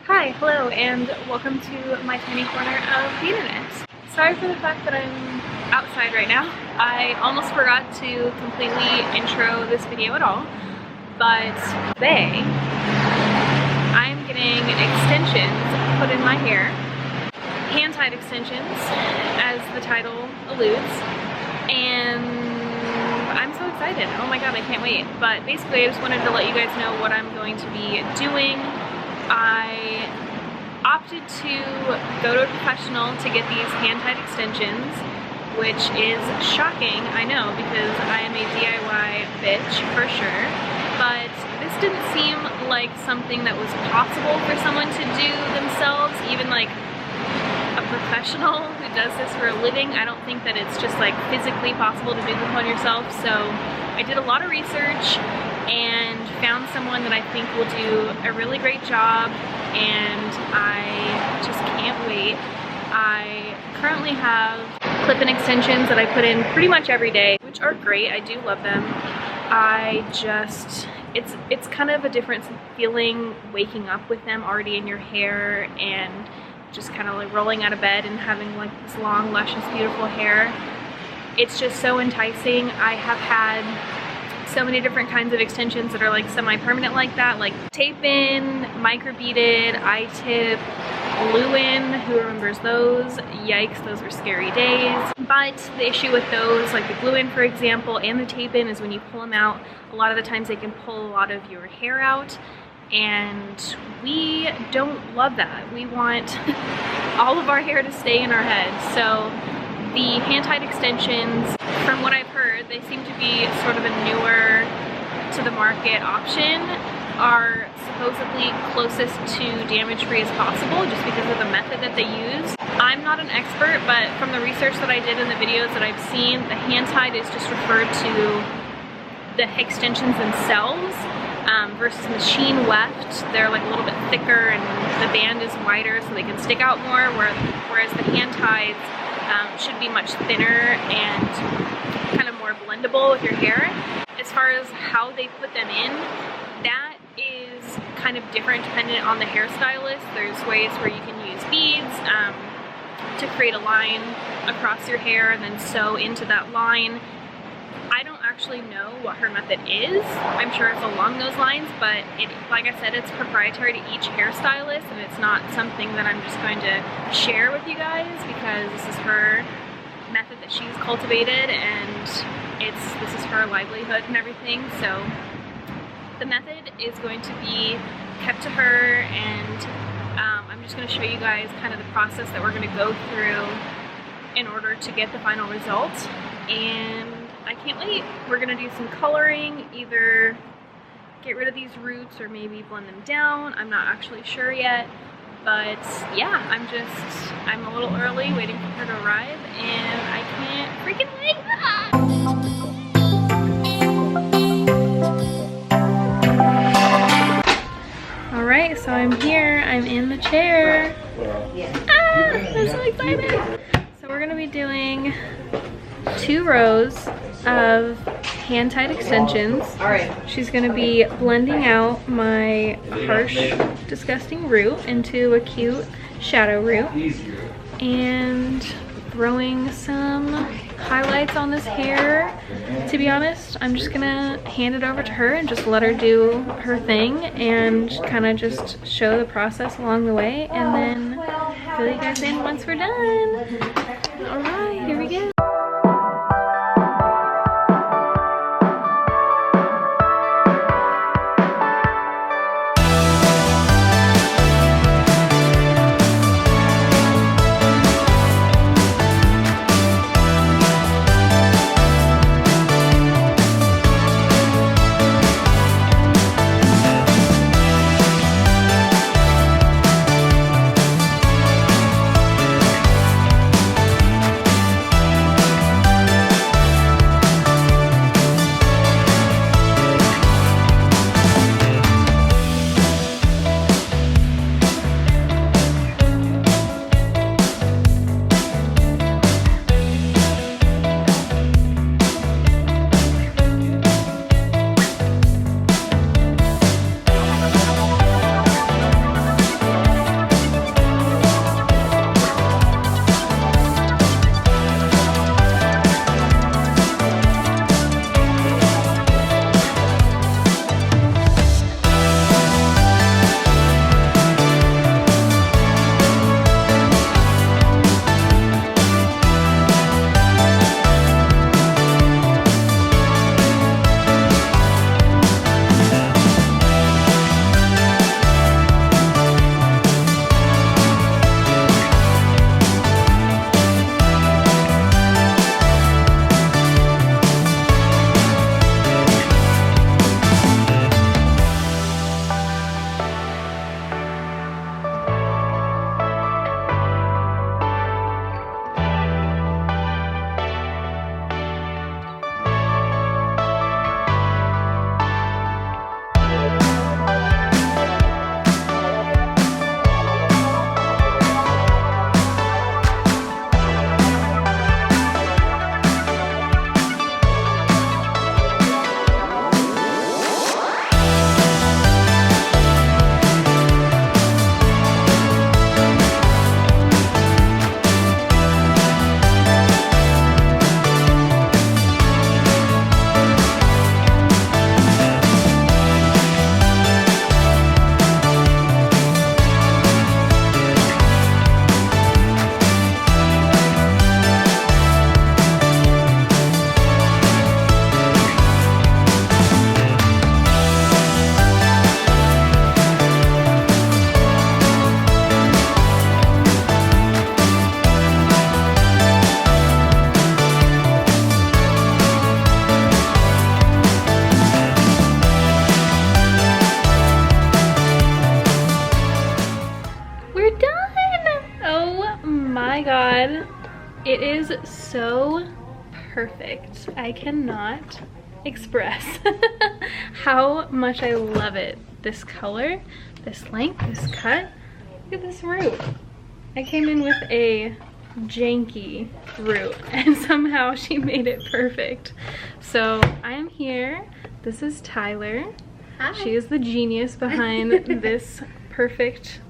Hi, hello, and welcome to my tiny corner of the internet. Sorry for the fact that I'm outside right now. I almost forgot to completely intro this video at all, but today I'm getting extensions put in my hair. Hand-tied extensions, as the title alludes, and I'm so excited. Oh my god, I can't wait. But basically I just wanted to let you guys know what I'm going to be doing. I opted to go to a professional to get these hand-tied extensions, which is shocking, I know, because I am a DIY bitch for sure, but this didn't seem like something that was possible for someone to do themselves, even like a professional who does this for a living. I don't think that it's just like physically possible to do this on yourself, so I did a lot of research and found someone that I think will do a really great job, and I just can't wait. I currently have clip-in extensions that I put in pretty much every day, which are great. I do love them. It's kind of a different feeling waking up with them already in your hair and just kind of like rolling out of bed and having like this long, luscious, beautiful hair. It's just so enticing. I have had so many different kinds of extensions that are like semi-permanent like that, like tape-in, micro-beaded, I-tip, glue-in. Who remembers those? Yikes, those were scary days. But the issue with those, like the glue-in for example, and the tape-in, is when you pull them out, a lot of the times they can pull a lot of your hair out, and we don't love that. We want all of our hair to stay in our head. So the hand-tied extensions, from what I've heard, they seem to be sort of a newer to the market option, are supposedly closest to damage-free as possible just because of the method that they use. I'm not an expert, but from the research that I did in the videos that I've seen, the hand-tied is just referred to the extensions themselves versus machine weft. They're like a little bit thicker and the band is wider so they can stick out more, whereas the hand-tieds should be much thinner and kind of more blendable with your hair. As far as how they put them in, that is kind of different dependent on the hairstylist. There's ways where you can use beads to create a line across your hair and then sew into that line. I don't actually know what her method is. I'm sure it's along those lines, but like I said, it's proprietary to each hairstylist, and it's not something that I'm just going to share with you guys because this is her method that she's cultivated, and this is her livelihood and everything. So the method is going to be kept to her, and I'm just going to show you guys kind of the process that we're going to go through in order to get the final result. And I can't wait. We're gonna do some coloring, either get rid of these roots or maybe blend them down. I'm not actually sure yet, but yeah, I'm a little early waiting for her to arrive, and I can't freaking wait. All right, so I'm here. I'm in the chair. I'm so excited. So we're gonna be doing 2 rows of hand-tied extensions. She's going to be blending out my harsh, disgusting root into a cute shadow root and throwing some highlights on this hair. To be honest, I'm just gonna hand it over to her and just let her do her thing and kind of just show the process along the way, and then fill you guys in once we're done. All right, here we go. my god, it is so perfect. I cannot express how much I love it. This color, this length, this cut. Look at this root. I came in with a janky root and somehow she made it perfect. So I am here. This is Tyler. Hi. She is the genius behind this perfect,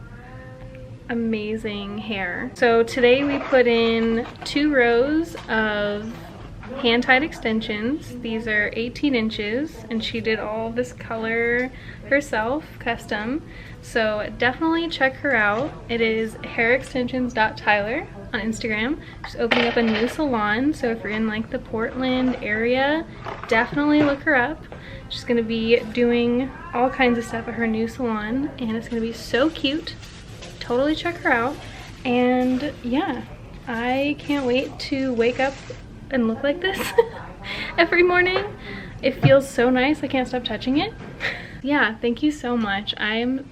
amazing hair. So today we put in 2 rows of hand-tied extensions. These are 18 inches and she did all this color herself, custom. So definitely check her out. It is hairextensions.tyler on Instagram. She's opening up a new salon, so if you're in like the Portland area, definitely look her up. She's gonna be doing all kinds of stuff at her new salon and it's gonna be so cute. Totally check her out. And yeah, I can't wait to wake up and look like this every morning. It feels so nice. I can't stop touching it. Yeah, thank you so much. I am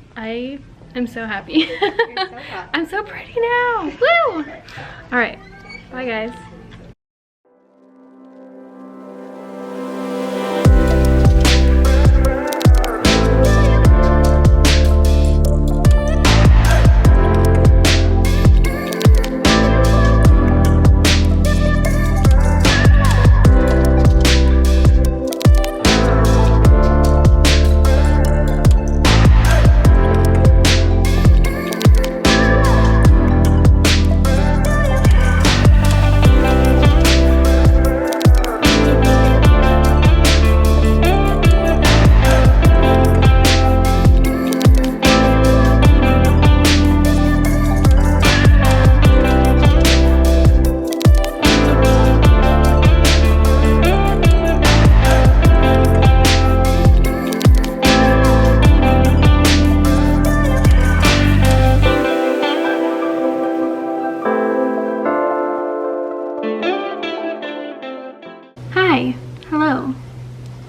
so happy. You're so hot. I'm so pretty now. Woo! All right, bye guys. Hello,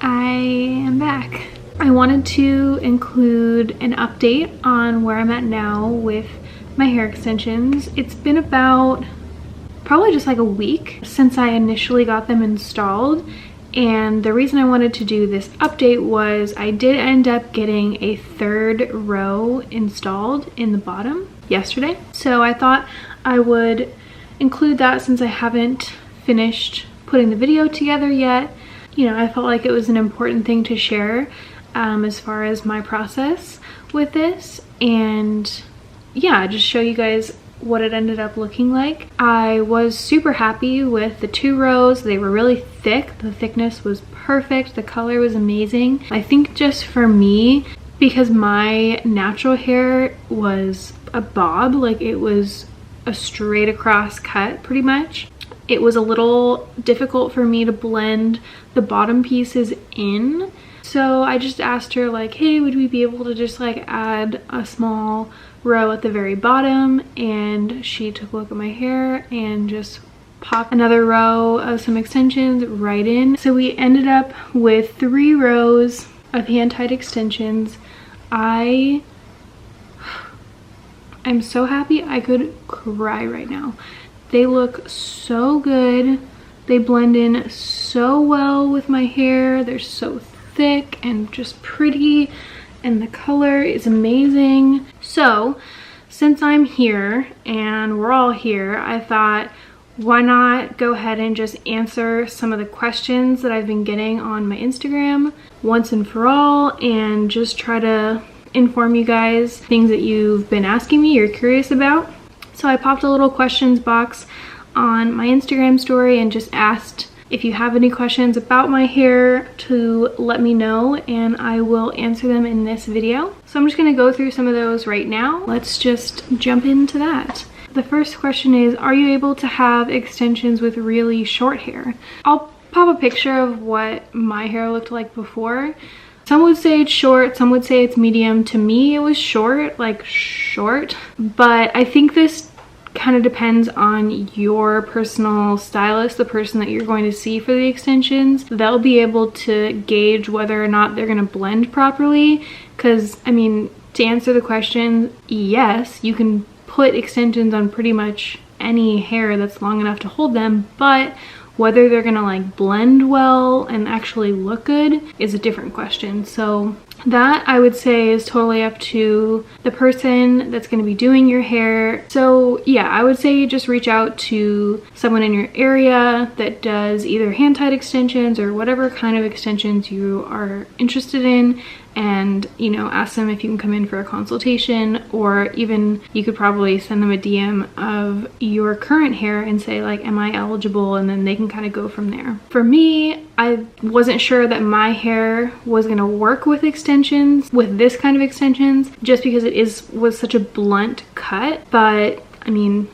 I am back. I wanted to include an update on where I'm at now with my hair extensions. It's been about probably just like a week since I initially got them installed, and the reason I wanted to do this update was I did end up getting a 3rd row installed in the bottom yesterday, so I thought I would include that since I haven't finished putting the video together yet. You know, I felt like it was an important thing to share as far as my process with this, and yeah, just show you guys what it ended up looking like. I was super happy with the 2 rows. They were really thick. The thickness was perfect. The color was amazing. I think just for me, because my natural hair was a bob, like it was a straight across cut pretty much, it was a little difficult for me to blend the bottom pieces in. So I just asked her like, hey, would we be able to just like add a small row at the very bottom? And she took a look at my hair and just popped another row of some extensions right in. So we ended up with 3 rows of hand-tied extensions. I'm so happy. I could cry right now. They look so good. They blend in so well with my hair. They're so thick and just pretty, and the color is amazing. So since I'm here and we're all here, I thought, why not go ahead and just answer some of the questions that I've been getting on my Instagram once and for all, and just try to inform you guys things that you've been asking me, you're curious about. So I popped a little questions box on my Instagram story and just asked if you have any questions about my hair to let me know, and I will answer them in this video. So I'm just gonna go through some of those right now. Let's just jump into that. The first question is, are you able to have extensions with really short hair? I'll pop a picture of what my hair looked like before. Some would say it's short, some would say it's medium. To me, it was short, like short. But I think this kind of depends on your personal stylist, the person that you're going to see for the extensions. They'll be able to gauge whether or not they're going to blend properly. Because, I mean, to answer the question, yes, you can put extensions on pretty much any hair that's long enough to hold them, but whether they're gonna like blend well and actually look good is a different question. So that I would say is totally up to the person that's going to be doing your hair. So yeah, I would say just reach out to someone in your area that does either hand tied extensions or whatever kind of extensions you are interested in, and you know, ask them if you can come in for a consultation, or even you could probably send them a DM of your current hair and say like, am I eligible, and then they can kind of go from there. For me, I wasn't sure that my hair was gonna work with extensions, with this kind of extensions, just because it was such a blunt cut, but I mean,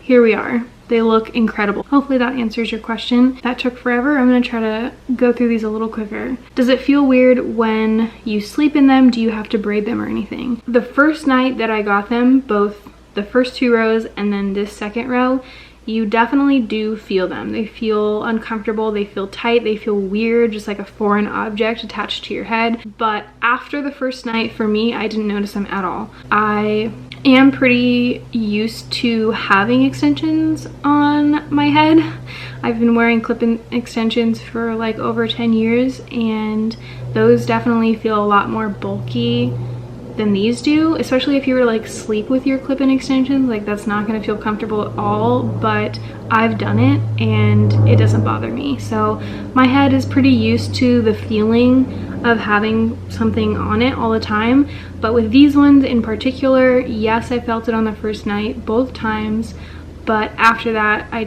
here we are. They look incredible. Hopefully that answers your question. That took forever. I'm gonna try to go through these a little quicker. Does it feel weird when you sleep in them? Do you have to braid them or anything? The first night that I got them, both the first 2 rows and then this second row, you definitely do feel them. They feel uncomfortable, they feel tight, they feel weird, just like a foreign object attached to your head. But after the first night, for me, I didn't notice them at all. I am pretty used to having extensions on my head. I've been wearing clip-in extensions for like over 10 years, and those definitely feel a lot more bulky than these do, especially if you were like sleep with your clip-in extensions. Like, that's not going to feel comfortable at all, but I've done it and it doesn't bother me. So my head is pretty used to the feeling of having something on it all the time. But with these ones in particular, yes, I felt it on the first night both times, but after that I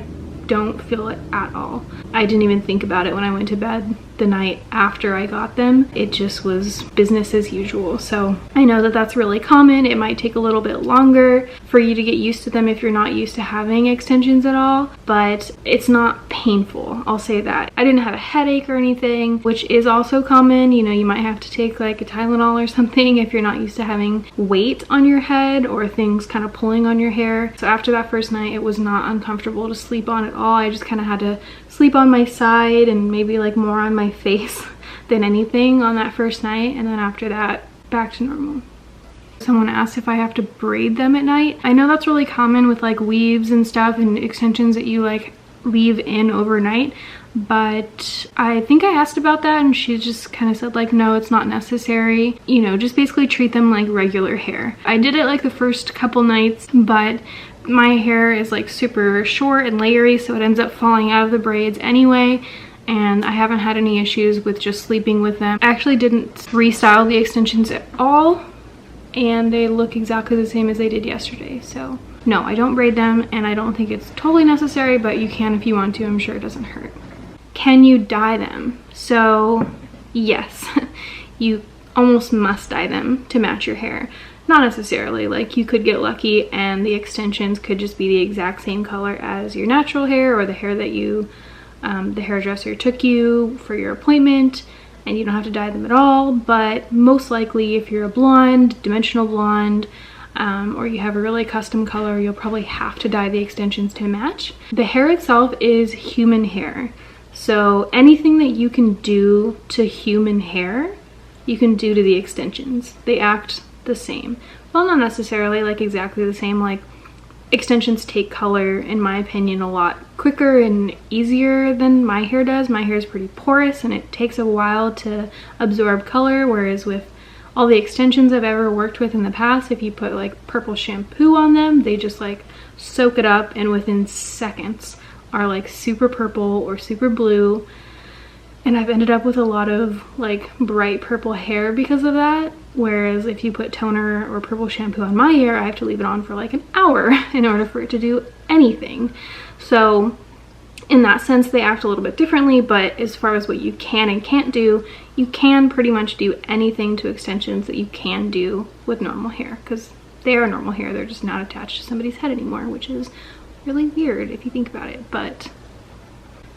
don't feel it at all. I didn't even think about it when I went to bed the night after I got them. It just was business as usual. So I know that that's really common. It might take a little bit longer for you to get used to them if you're not used to having extensions at all, but it's not painful, I'll say that. I didn't have a headache or anything, which is also common. You know, you might have to take like a Tylenol or something if you're not used to having weight on your head or things kind of pulling on your hair. So after that first night, it was not uncomfortable to sleep on at all. I just kind of had to sleep on my side and maybe like more on my face than anything on that first night, and then after that, back to normal. Someone asked if I have to braid them at night. I know that's really common with like weaves and stuff and extensions that you like leave in overnight, but I think I asked about that and she just kind of said like, no, it's not necessary. You know, just basically treat them like regular hair. I did it like the first couple nights, but my hair is like super short and layery, so it ends up falling out of the braids anyway, and I haven't had any issues with just sleeping with them. I actually didn't restyle the extensions at all, and they look exactly the same as they did yesterday. So no, I don't braid them, and I don't think it's totally necessary, but you can if you want to. I'm sure it doesn't hurt. Can you dye them? So yes, you almost must dye them to match your hair. Not necessarily, like you could get lucky and the extensions could just be the exact same color as your natural hair or the hair that you, the hairdresser took you for your appointment, and you don't have to dye them at all. But most likely if you're a blonde, dimensional blonde, or you have a really custom color, you'll probably have to dye the extensions to match. The hair itself is human hair, so anything that you can do to human hair, you can do to the extensions. They act the same. Well, not necessarily like exactly the same. Like, extensions take color, in my opinion, a lot quicker and easier than my hair does. My hair is pretty porous and it takes a while to absorb color, whereas with all the extensions I've ever worked with in the past, if you put like purple shampoo on them, they just like soak it up and within seconds are like super purple or super blue. And I've ended up with a lot of like bright purple hair because of that. Whereas if you put toner or purple shampoo on my hair, I have to leave it on for like an hour in order for it to do anything. So in that sense, they act a little bit differently, but as far as what you can and can't do, you can pretty much do anything to extensions that you can do with normal hair, because they are normal hair. They're just not attached to somebody's head anymore, which is really weird if you think about it. But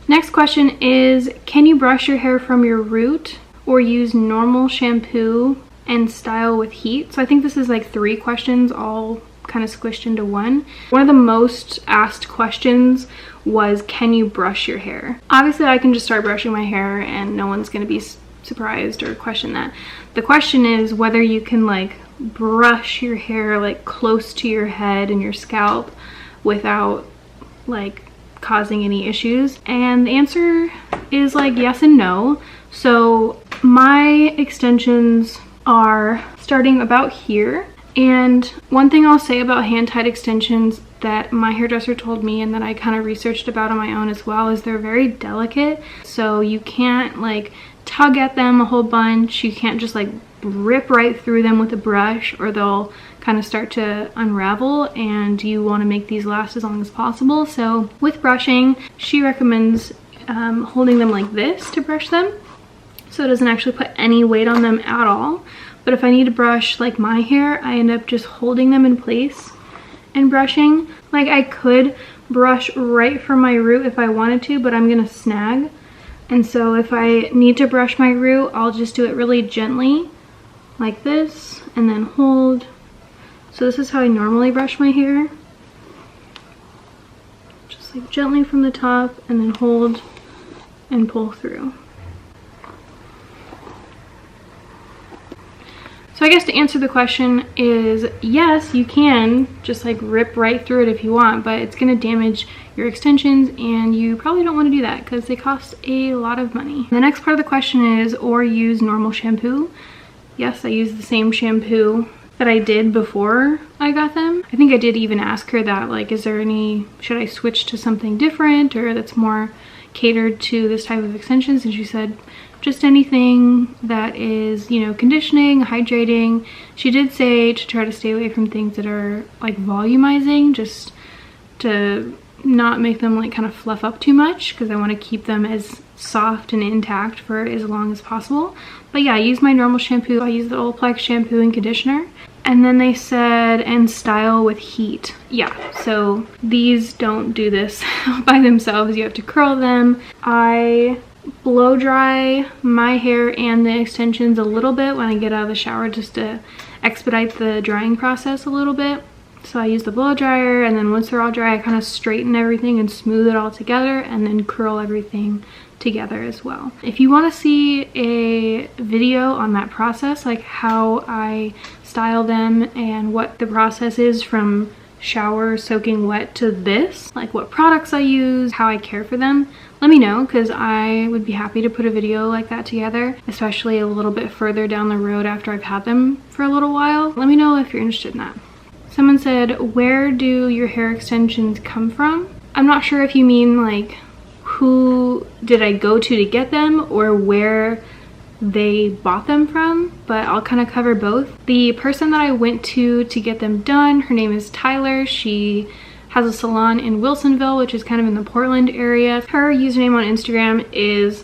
next question is, can you brush your hair from your root or use normal shampoo and style with heat? So I think this is like 3 questions all kind of squished into one. One of the most asked questions was, can you brush your hair? Obviously I can just start brushing my hair and no one's going to be surprised or question that. The question is whether you can like brush your hair like close to your head and your scalp without like causing any issues? And the answer is like yes and no. So my extensions are starting about here. And one thing I'll say about hand-tied extensions that my hairdresser told me and that I kind of researched about on my own as well is they're very delicate. So you can't like tug at them a whole bunch. You can't just like rip right through them with a brush, or they'll kind of start to unravel, and you want to make these last as long as possible. So with brushing, she recommends holding them like this to brush them, so it doesn't actually put any weight on them at all. But if I need to brush like my hair, I end up just holding them in place and brushing. Like I could brush right from my root if I wanted to, but I'm gonna snag. And so if I need to brush my root, I'll just do it really gently like this and then hold. So this is how I normally brush my hair. Just like gently from the top and then hold and pull through. So I guess to answer the question is yes, you can just like rip right through it if you want, but it's gonna damage your extensions and you probably don't want to do that because they cost a lot of money. The next part of the question is, or use normal shampoo. Yes, I use the same shampoo that I did before I got them. I think I did even ask her that, like, is there any, should I switch to something different or that's more catered to this type of extensions? And she said, just anything that is, you know, conditioning, hydrating. She did say to try to stay away from things that are like volumizing, just to not make them like kind of fluff up too much, because I want to keep them as soft and intact for as long as possible. But yeah, I use my normal shampoo. I use the Olaplex shampoo and conditioner. And then they said, and style with heat. Yeah, so these don't do this by themselves. You have to curl them. I blow dry my hair and the extensions a little bit when I get out of the shower, just to expedite the drying process a little bit. So I use the blow dryer, and then once they're all dry, I kind of straighten everything and smooth it all together, and then curl everything together as well. If you want to see a video on that process, like how I style them and what the process is from shower soaking wet to this, like what products I use, how I care for them, let me know, because I would be happy to put a video like that together, especially a little bit further down the road after I've had them for a little while. Let me know if you're interested in that. Someone said, where do your hair extensions come from? I'm not sure if you mean like who did I go to get them or where they bought them from, but I'll kind of cover both. The person that I went to get them done, her name is Tyler. She has a salon in Wilsonville, which is kind of in the Portland area. Her username on Instagram is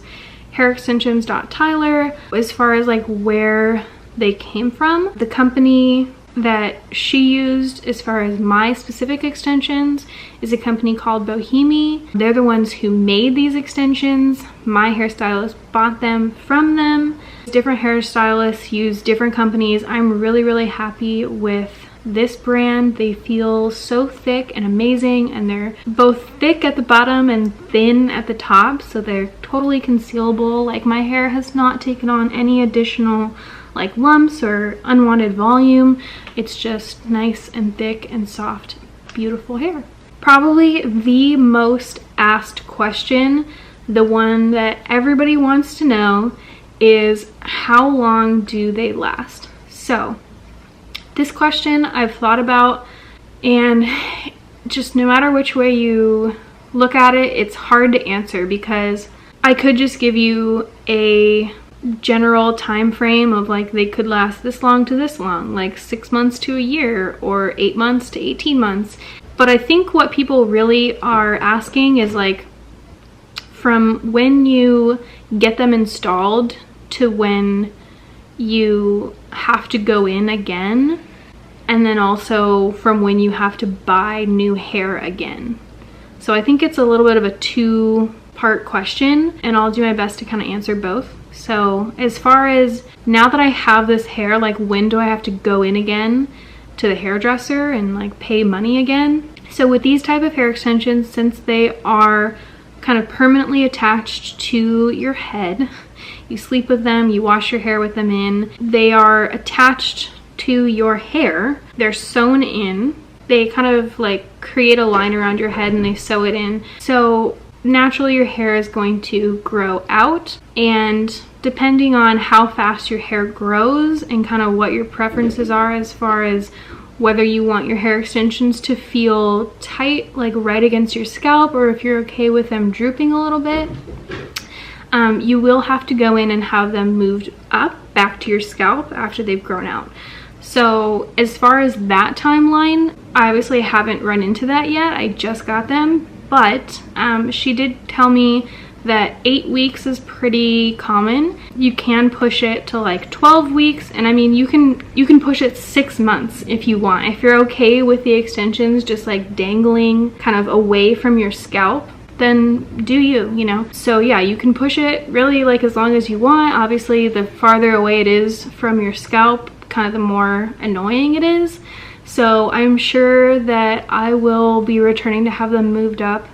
hairextensions.tyler. As far as like where they came from, the company that she used as far as my specific extensions is a company called Bohemi. They're the ones who made these extensions. My hairstylist bought them from them. Different hairstylists use different companies. I'm really happy with this brand. They feel so thick and amazing, and they're both thick at the bottom and thin at the top, so they're totally concealable. Like, my hair has not taken on any additional like lumps or unwanted volume. It's just nice and thick and soft, beautiful hair. Probably the most asked question, the one that everybody wants to know, is how long do they last? So this question I've thought about, and just no matter which way you look at it, it's hard to answer, because I could just give you a general time frame of like they could last this long to this long, like 6 months to a year or 8 months to 18 months. But I think what people really are asking is like from when you get them installed to when you have to go in again, and then also from when you have to buy new hair again. So I think it's a little bit of a two-part question, and I'll do my best to kind of answer both. So as far as now that I have this hair, like when do I have to go in again to the hairdresser and like pay money again? So with these type of hair extensions, since they are kind of permanently attached to your head, you sleep with them, you wash your hair with them in, they are attached to your hair, they're sewn in, they kind of like create a line around your head and they sew it in. So naturally your hair is going to grow out, and depending on how fast your hair grows and kind of what your preferences are as far as whether you want your hair extensions to feel tight, like right against your scalp, or if you're okay with them drooping a little bit, you will have to go in and have them moved up back to your scalp after they've grown out. So as far as that timeline, I obviously haven't run into that yet. I just got them, but she did tell me that 8 weeks is pretty common. You can push it to like 12 weeks, and I mean you can push it 6 months if you want. If you're okay with the extensions just like dangling kind of away from your scalp, then do you know. So yeah, you can push it really like as long as you want. Obviously the farther away it is from your scalp, kind of the more annoying it is. So I'm sure that I will be returning to have them moved up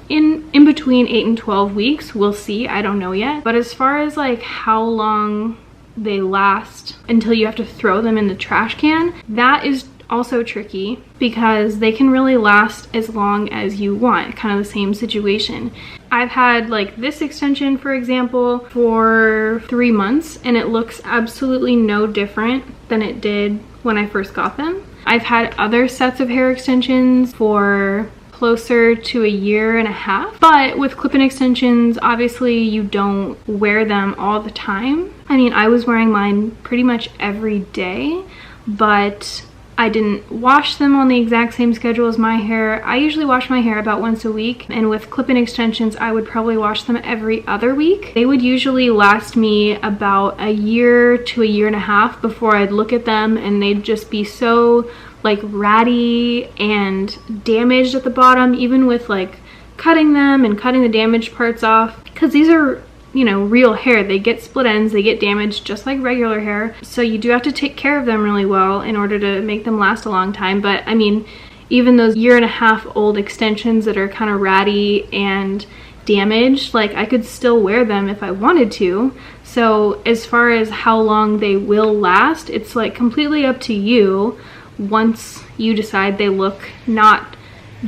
in between 8 and 12 weeks. We'll see, I don't know yet. But as far as like how long they last until you have to throw them in the trash can, that is also tricky because they can really last as long as you want, kind of the same situation. I've had like this extension, for example, for 3 months, and it looks absolutely no different than it did when I first got them. I've had other sets of hair extensions for closer to 1.5 years, but with clip-in extensions, obviously you don't wear them all the time. I mean, I was wearing mine pretty much every day, but I didn't wash them on the exact same schedule as my hair. I usually wash my hair about once a week, and with clip-in extensions, I would probably wash them every other week. They would usually last me about 1 year to 1.5 years before I'd look at them and they'd just be so like ratty and damaged at the bottom, even with like cutting them and cutting the damaged parts off, because these are, you know, real hair. They get split ends, they get damaged just like regular hair. So you do have to take care of them really well in order to make them last a long time. But I mean, even those 1.5 year old extensions that are kind of ratty and damaged, like I could still wear them if I wanted to. So as far as how long they will last, it's like completely up to you. Once you decide they look not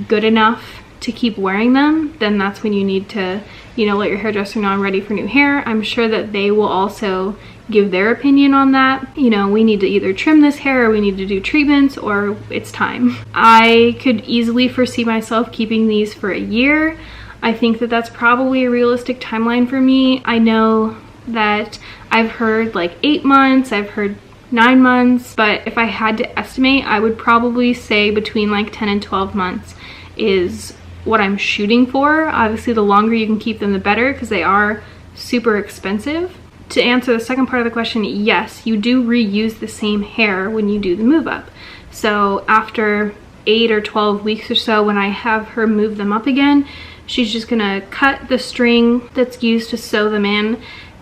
good enough to keep wearing them, then that's when you need to, you know, let your hairdresser know I'm ready for new hair. I'm sure that they will also give their opinion on that. You know, we need to either trim this hair, or we need to do treatments, or it's time. I could easily foresee myself keeping these for 1 year. I think that that's probably a realistic timeline for me. I know that I've heard like 8 months, I've heard 9 months, but if I had to estimate, I would probably say between like 10 and 12 months is what I'm shooting for. Obviously the longer you can keep them, the better, because they are super expensive. To answer the second part of the question, yes, you do reuse the same hair when you do the move up. So after 8 or 12 weeks or so, when I have her move them up again, she's just gonna cut the string that's used to sew them in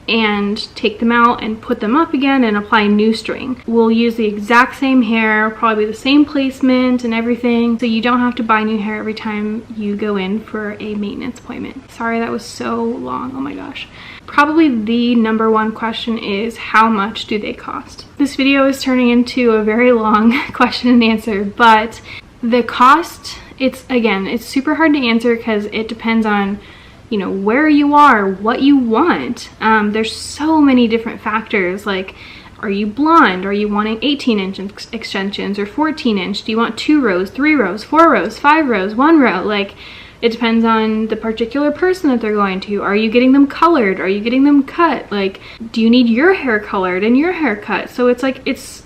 and take them out and put them up again and apply new string. We'll use the exact same hair, probably the same placement and everything, so you don't have to buy new hair every time you go in for a maintenance appointment. Sorry, that was so long, oh my gosh. Probably the #1 question is, how much do they cost? This video is turning into a very long question and answer, but the cost, it's super hard to answer because it depends on, you know, where you are, what you want. There's so many different factors, like, are you blonde? Are you wanting 18-inch extensions or 14-inch? Do you want 2 rows, 3 rows, 4 rows, 5 rows, 1 row? Like, it depends on the particular person that they're going to. Are you getting them colored? Are you getting them cut? Like, do you need your hair colored and your hair cut? So it's like, it's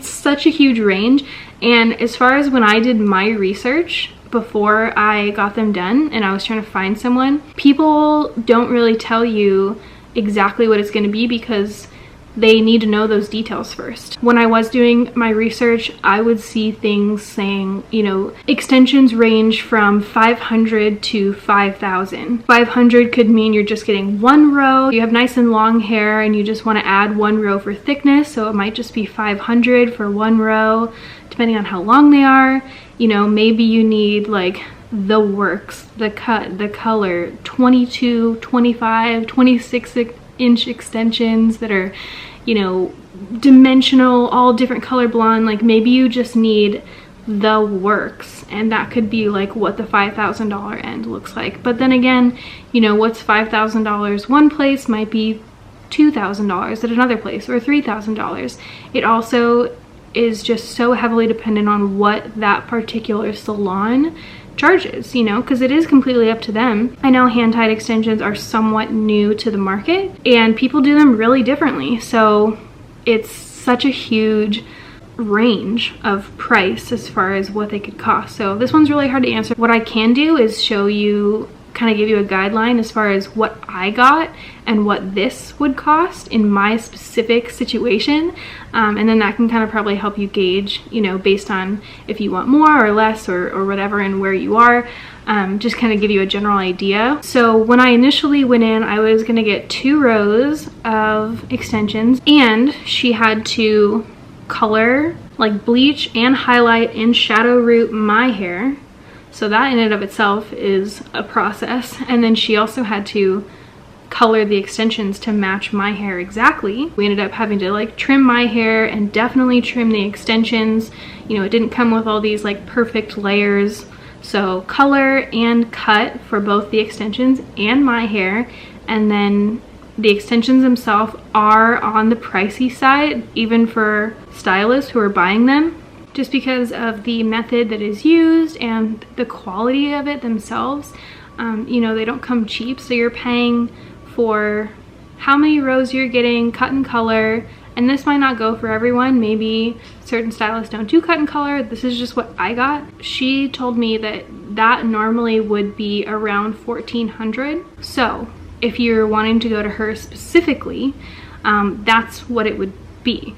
such a huge range. And as far as when I did my research before I got them done and I was trying to find someone, people don't really tell you exactly what it's going to be because they need to know those details first. When I was doing my research, I would see things saying, you know, extensions range from 500 to 5,000. 500 could mean you're just getting 1 row. You have nice and long hair and you just want to add 1 row for thickness, so it might just be 500 for 1 row, depending on how long they are. You know, maybe you need like the works, the cut, the color, 22, 25, 26-inch extensions that are, you know, dimensional, all different color blonde. Like maybe you just need the works, and that could be like what the $5,000 end looks like. But then again, you know, what's $5,000 one place might be $2,000 at another place, or $3,000. It also is just so heavily dependent on what that particular salon charges, you know, because it is completely up to them. I know hand-tied extensions are somewhat new to the market and people do them really differently, so it's such a huge range of price as far as what they could cost. So this one's really hard to answer. What I can do is show you, kind of give you a guideline as far as what I got and what this would cost in my specific situation, and then that can kind of probably help you gauge, you know, based on if you want more or less or whatever and where you are, just kind of give you a general idea. So when I initially went in, I was gonna get 2 rows of extensions, and she had to color, like bleach and highlight and shadow root my hair. So that in and of itself is a process. And then she also had to color the extensions to match my hair exactly. We ended up having to like trim my hair and definitely trim the extensions. You know, it didn't come with all these like perfect layers. So color and cut for both the extensions and my hair. And then the extensions themselves are on the pricey side, even for stylists who are buying them, just because of the method that is used and the quality of it themselves. You know, they don't come cheap, so you're paying for how many rows you're getting, cut and color, and this might not go for everyone. Maybe certain stylists don't do cut and color. This is just what I got. She told me that that normally would be around $1,400. So if you're wanting to go to her specifically, that's what it would be.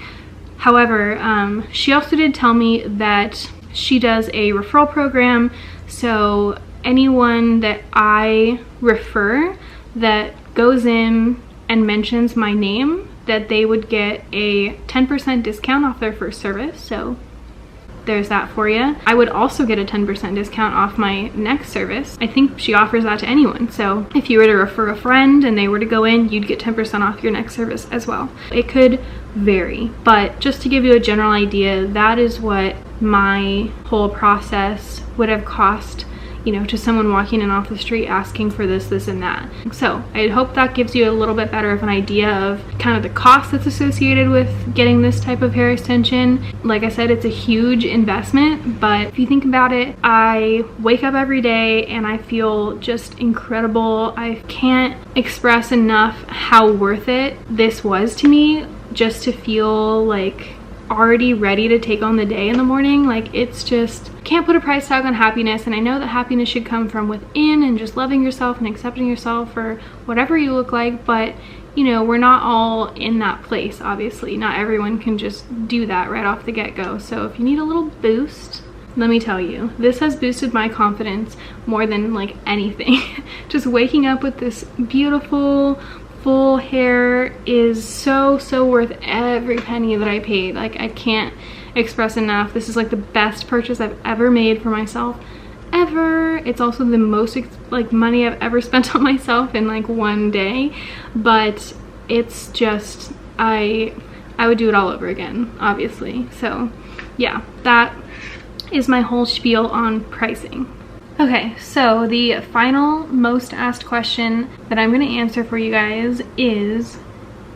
However, she also did tell me that she does a referral program, so anyone that I refer that goes in and mentions my name, that they would get a 10% discount off their first service. So there's that for you. I would also get a 10% discount off my next service. I think she offers that to anyone. So if you were to refer a friend and they were to go in, you'd get 10% off your next service as well. It could vary, but just to give you a general idea, that is what my whole process would have cost, you know, to someone walking in off the street asking for this, this, and that. So I hope that gives you a little bit better of an idea of kind of the cost that's associated with getting this type of hair extension. Like I said, it's a huge investment, but if you think about it, I wake up every day and I feel just incredible. I can't express enough how worth it this was to me, just to feel like already ready to take on the day in the morning. Like, it's just, can't put a price tag on happiness. And I know that happiness should come from within and just loving yourself and accepting yourself for whatever you look like, but you know, we're not all in that place. Obviously not everyone can just do that right off the get-go. So if you need a little boost, let me tell you, this has boosted my confidence more than like anything. Just waking up with this beautiful full hair is so worth every penny that I paid. Like, I can't express enough. This is like the best purchase I've ever made for myself ever. It's also the most like money I've ever spent on myself in like one day, but it's just, I would do it all over again, obviously. So yeah, that is my whole spiel on pricing. Okay, so the final most asked question that I'm going to answer for you guys is,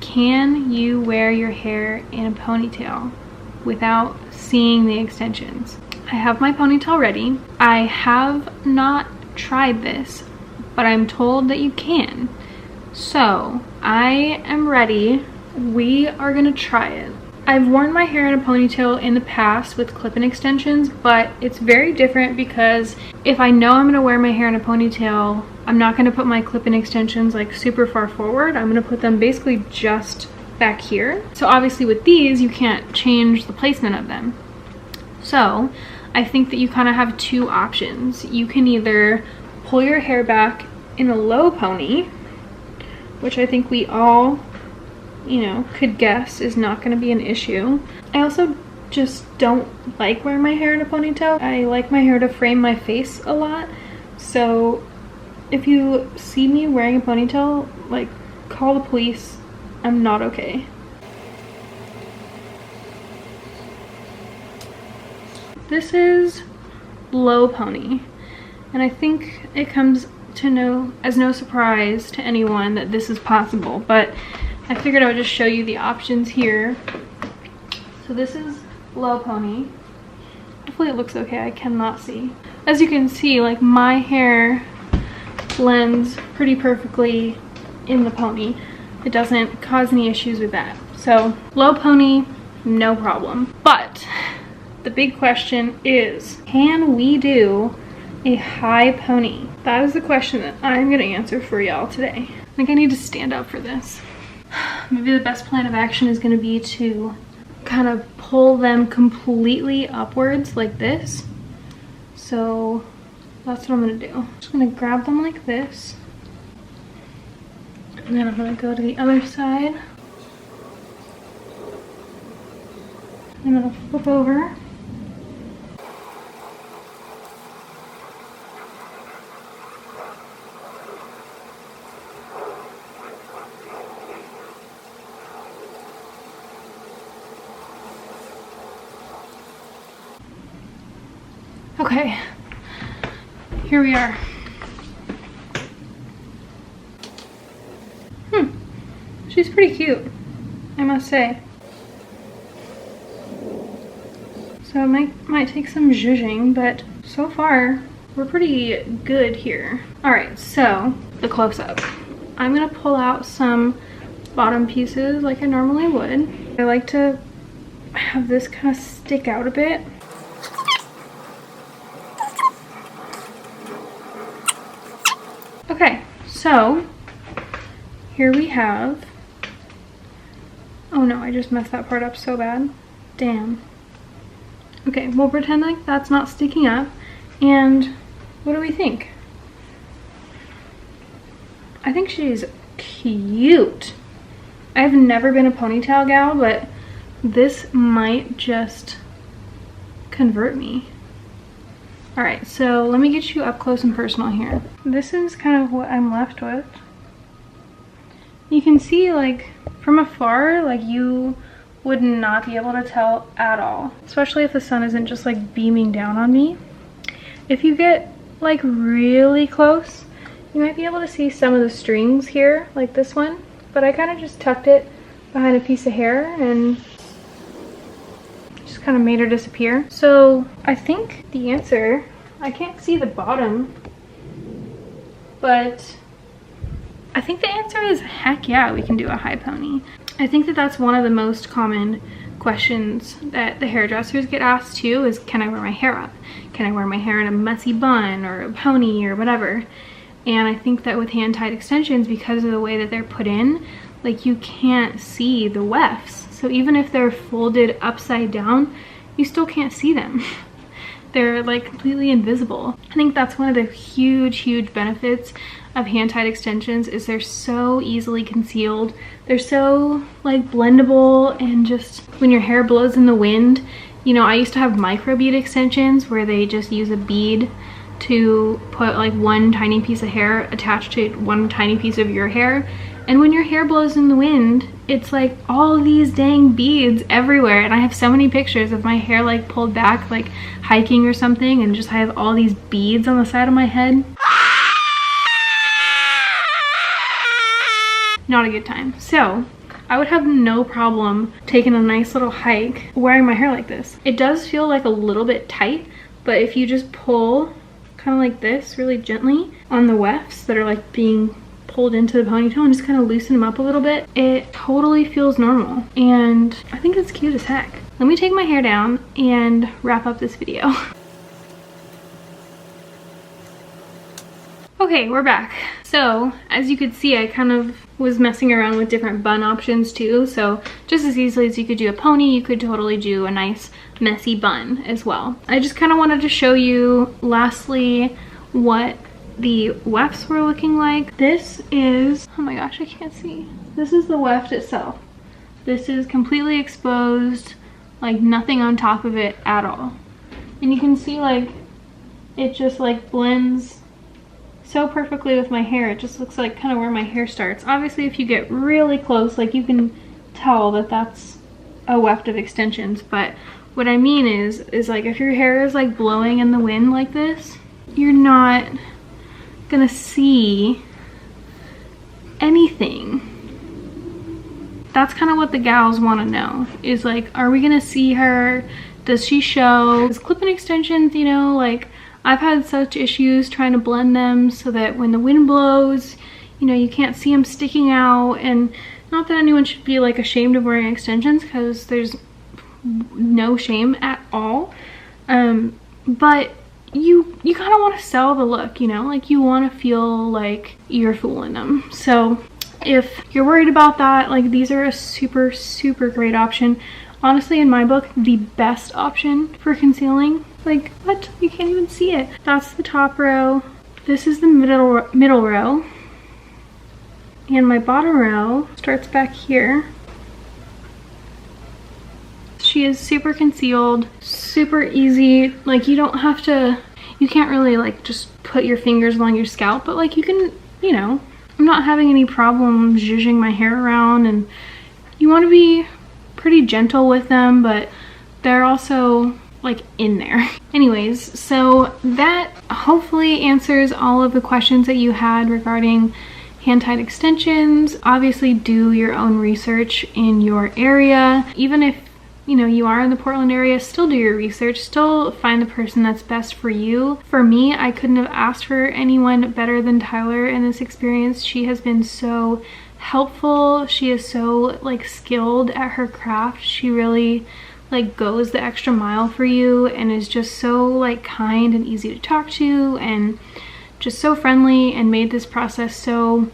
can you wear your hair in a ponytail without seeing the extensions? I have my ponytail ready. I have not tried this, but I'm told that you can. So I am ready. We are going to try it. I've worn my hair in a ponytail in the past with clip-in extensions, but it's very different because if I know I'm going to wear my hair in a ponytail, I'm not going to put my clip-in extensions like super far forward. I'm going to put them basically just back here. So obviously with these, you can't change the placement of them. So I think that you kind of have 2 options. You can either pull your hair back in a low pony, which I think we all, you know, could guess is not going to be an issue. I also just don't like wearing my hair in a ponytail. I like my hair to frame my face a lot. So if you see me wearing a ponytail, like, call the police. I'm not okay. this is low pony, and I think it comes to as no surprise to anyone that this is possible, but I figured I would just show you the options here. So this is low pony. Hopefully it looks okay. I cannot see. As you can see, like, my hair blends pretty perfectly in the pony. It doesn't cause any issues with that. So low pony, no problem. But the big question is, can we do a high pony? That is the question that I'm gonna answer for y'all today. I think I need to stand up for this. Maybe the best plan of action is gonna be to kind of pull them completely upwards like this. So that's what I'm gonna do. I'm just gonna grab them like this. And then I'm gonna go to the other side. I'm gonna flip over. Okay, here we are. She's pretty cute, I must say. So it might take some zhuzhing, but so far we're pretty good here. All right, so the close-up. I'm gonna pull out some bottom pieces like I normally would. I like to have this kind of stick out a bit. Okay, so here we have, oh no, I just messed that part up so bad. Damn. Okay, we'll pretend like that's not sticking up. And what do we think? I think she's cute. I've never been a ponytail gal, but this might just convert me. All right, so let me get you up close and personal here. This is kind of what I'm left with. You can see, like, from afar, like, you would not be able to tell at all, especially if the sun isn't just like beaming down on me. If you get like really close, you might be able to see some of the strings here, like this one, but I kind of just tucked it behind a piece of hair and just kind of made her disappear. So I think the answer, I can't see the bottom, but I think the answer is heck yeah, we can do a high pony. I think that that's one of the most common questions that the hairdressers get asked too, is can I wear my hair up? Can I wear my hair in a messy bun or a pony or whatever? And I think that with hand-tied extensions, because of the way that they're put in, like, you can't see the wefts. So even if they're folded upside down, you still can't see them. They're like completely invisible. I think that's one of the huge benefits of hand-tied extensions, is they're so easily concealed. They're so like blendable, and just when your hair blows in the wind, you know, I used to have micro bead extensions where they just use a bead to put like one tiny piece of hair attached to one tiny piece of your hair. And when your hair blows in the wind, it's like all these dang beads everywhere. And I have so many pictures of my hair like pulled back, like hiking or something, and just I have all these beads on the side of my head. Not a good time. So I would have no problem taking a nice little hike wearing my hair like this. It does feel like a little bit tight, but if you just pull kind of like this really gently on the wefts that are like being pulled into the ponytail and just kind of loosen them up a little bit, it totally feels normal. And I think it's cute as heck. Let me take my hair down and wrap up this video. Okay, we're back. So as you could see, I kind of was messing around with different bun options too. So just as easily as you could do a pony, you could totally do a nice messy bun as well. I just kind of wanted to show you lastly what the wefts were looking like. This is, oh my gosh, I can't see. This is the weft itself. This is completely exposed, like nothing on top of it at all. And you can see like it just like blends so perfectly with my hair. It just looks like kind of where my hair starts. Obviously if you get really close, like you can tell that that's a weft of extensions, but What I mean is like if your hair is like blowing in the wind like this, you're not gonna see anything. That's kind of what the gals want to know, is like, are we gonna see her? Does she show? Because clip-in extensions, you know, like I've had such issues trying to blend them so that when the wind blows, you know, you can't see them sticking out. And not that anyone should be like ashamed of wearing extensions, because there's no shame at all. But you kind of want to sell the look, you know, like you want to feel like you're fooling them. So if you're worried about that, like these are a super great option. Honestly, in my book, the best option for concealing. Like, what? You can't even see it. That's the top row. This is the middle row. And my bottom row starts back here. She is super concealed, super easy. Like you don't have to, you can't really like just put your fingers along your scalp, but like you can, you know, I'm not having any problem zhuzhing my hair around, and you want to be pretty gentle with them, but they're also like in there. Anyways, so that hopefully answers all of the questions that you had regarding hand-tied extensions. Obviously do your own research in your area. Even if, you know, you are in the Portland area, still do your research, still find the person that's best for you. For me, I couldn't have asked for anyone better than Tyler in this experience. She has been so helpful. She is so like skilled at her craft. She really like goes the extra mile for you and is just so like kind and easy to talk to and just so friendly, and made this process so,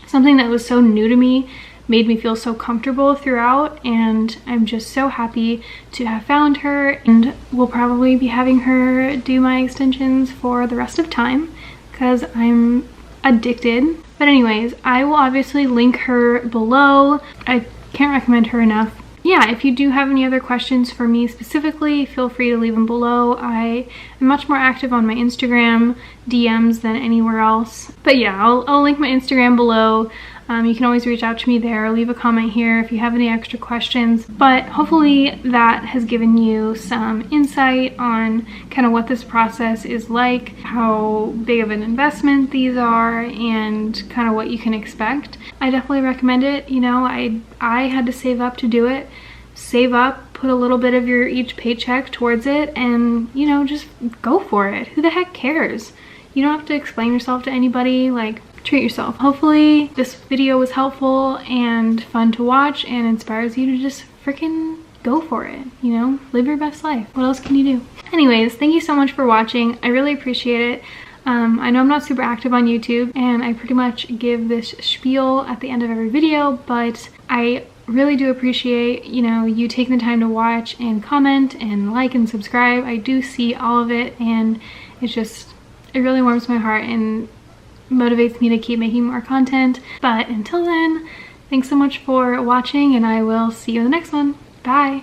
something that was so new to me, made me feel so comfortable throughout. And I'm just so happy to have found her, and we'll probably be having her do my extensions for the rest of time because I'm addicted. But anyways, I will obviously link her below. I can't recommend her enough. Yeah, if you do have any other questions for me specifically, feel free to leave them below. I am much more active on my Instagram DMs than anywhere else. But yeah, I'll link my Instagram below. You can always reach out to me there, leave a comment here if you have any extra questions. But hopefully that has given you some insight on kind of what this process is like, how big of an investment these are, and kind of what you can expect. I definitely recommend it. You know, I had to save up to do it. Save up, put a little bit of your each paycheck towards it, and, you know, just go for it. Who the heck cares? You don't have to explain yourself to anybody. Like, treat yourself. Hopefully this video was helpful and fun to watch and inspires you to just freaking go for it, you know? Live your best life. What else can you do? Anyways, thank you so much for watching. I really appreciate it. I know I'm not super active on YouTube, and I pretty much give this spiel at the end of every video, but I really do appreciate, you know, you taking the time to watch and comment and like and subscribe. I do see all of it, and it's just, it really warms my heart and motivates me to keep making more content. But until then, thanks so much for watching, and I will see you in the next one. Bye.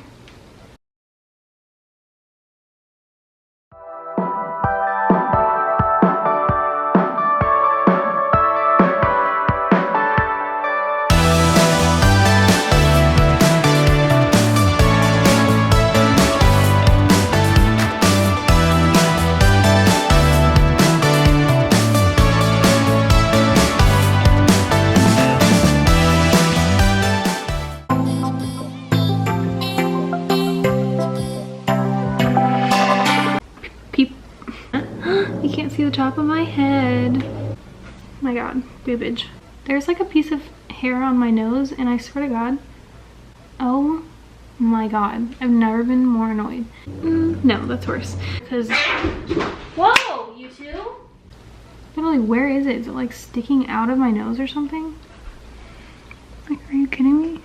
You can't see the top of my head. Oh my god, boobage. There's like a piece of hair on my nose, and I swear to god, oh my god, I've never been more annoyed. No, that's worse. Because, whoa, you two? Literally, where is it? Is it like sticking out of my nose or something? Like, are you kidding me?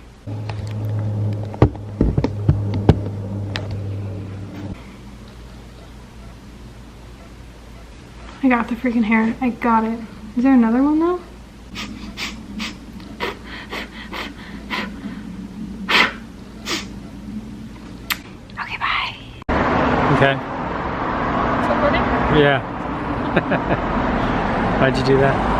I got the freaking hair. I got it. Is there another one though? Okay, bye. Okay. It's recording? Yeah. Why'd you do that?